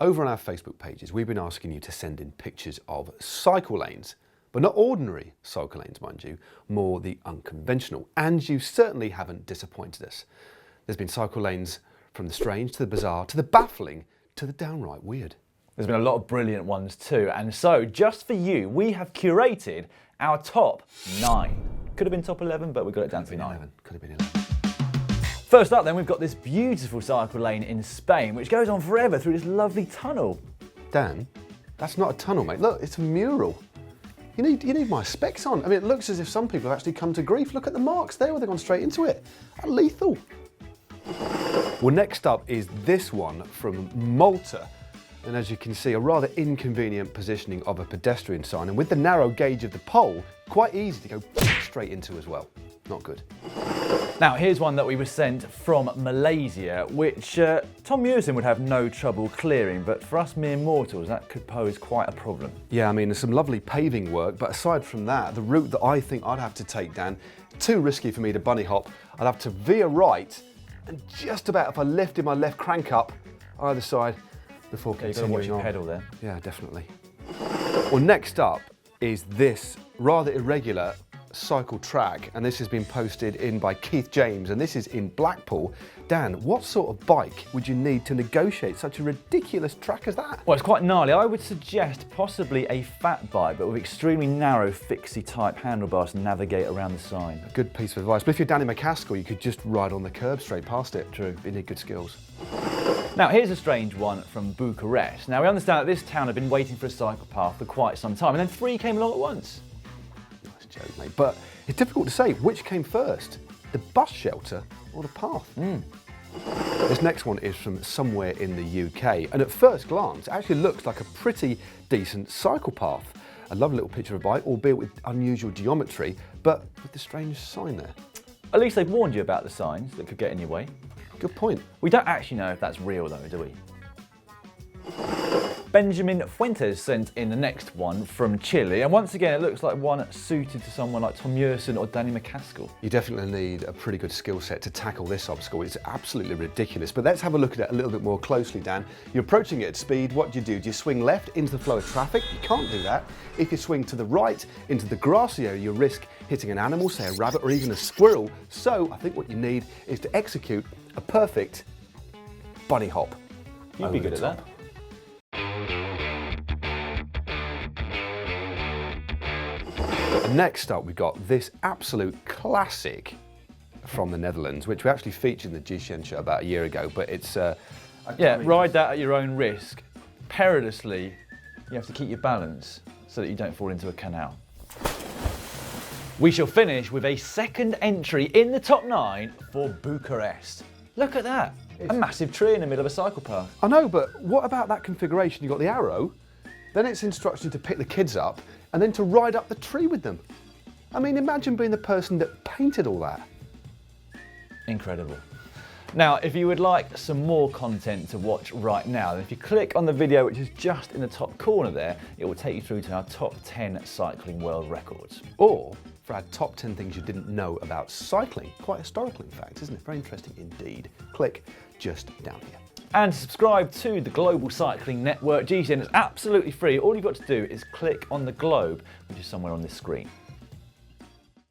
Over on our Facebook pages, we've been asking you to send in pictures of cycle lanes, but not ordinary cycle lanes, mind you, more the unconventional. And you certainly haven't disappointed us. There's been cycle lanes from the strange to the bizarre to the baffling to the downright weird. There's been a lot of brilliant ones too, and so just for you, we have curated our top 9. Could have been top 11, but we got it down to 9. Could have been 11. First up then, we've got this beautiful cycle lane in Spain, which goes on forever through this lovely tunnel. Dan, that's not a tunnel, mate. Look, it's a mural. You need my specs on. I mean, it looks as if some people have actually come to grief. Look at the marks there where they've gone straight into it. That's lethal. Well, next up is this one from Malta. And as you can see, a rather inconvenient positioning of a pedestrian sign. And with the narrow gauge of the pole, quite easy to go straight into as well. Not good. Now, here's one that we were sent from Malaysia, which Tom Mewson would have no trouble clearing, but for us mere mortals, that could pose quite a problem. Yeah, I mean, there's some lovely paving work, but aside from that, the route that I think I'd have to take, Dan, too risky for me to bunny hop. I'd have to veer right, and just about if I lifted my left crank up either side before continuing watch your on. pedal there. Yeah, definitely. Well, next up is this rather irregular cycle track, and this has been posted in by Keith James, and this is in Blackpool. Dan, what sort of bike would you need to negotiate such a ridiculous track as that? Well, it's quite gnarly. I would suggest possibly a fat bike, but with extremely narrow fixie type handlebars to navigate around the sign. A good piece of advice. But if you're Danny McCaskill, you could just ride on the curb straight past it. True. You need good skills. Now, here's a strange one from Bucharest. Now, we understand that this town had been waiting for a cycle path for quite some time, and then 3 came along at once. Nice joke, mate. But it's difficult to say which came first, the bus shelter or the path. This next one is from somewhere in the UK, and at first glance, it actually looks like a pretty decent cycle path. A lovely little picture of a bike, albeit with unusual geometry, but with the strange sign there. At least they've warned you about the signs that could get in your way. Good point. We don't actually know if that's real though, do we? Benjamin Fuentes sent in the next one from Chile, and once again it looks like one suited to someone like Tom Mewson or Danny McCaskill. You definitely need a pretty good skill set to tackle this obstacle. It's absolutely ridiculous, but let's have a look at it a little bit more closely, Dan. You're approaching it at speed. What do? Do you swing left into the flow of traffic? You can't do that. If you swing to the right into the grassy area, you risk hitting an animal, say a rabbit or even a squirrel. So I think what you need is to execute a perfect bunny hop. You'd be good at that. And next up, we've got this absolute classic from the Netherlands, which we actually featured in the GCN Show about a year ago, but it's... yeah, ride that at your own risk. Perilously, you have to keep your balance so that you don't fall into a canal. We shall finish with a second entry in the top 9 for Bucharest. Look at that, a massive tree in the middle of a cycle path. I know, but what about that configuration? You've got the arrow, then it's instructed to pick the kids up, and then to ride up the tree with them. I mean, imagine being the person that painted all that. Incredible. Now, if you would like some more content to watch right now, then if you click on the video which is just in the top corner there, it will take you through to our top 10 cycling world records. Or for our top 10 things you didn't know about cycling. Quite historical, in fact, isn't it? Very interesting indeed. Click just down here. And subscribe to the Global Cycling Network. GCN is absolutely free. All you've got to do is click on the globe, which is somewhere on this screen.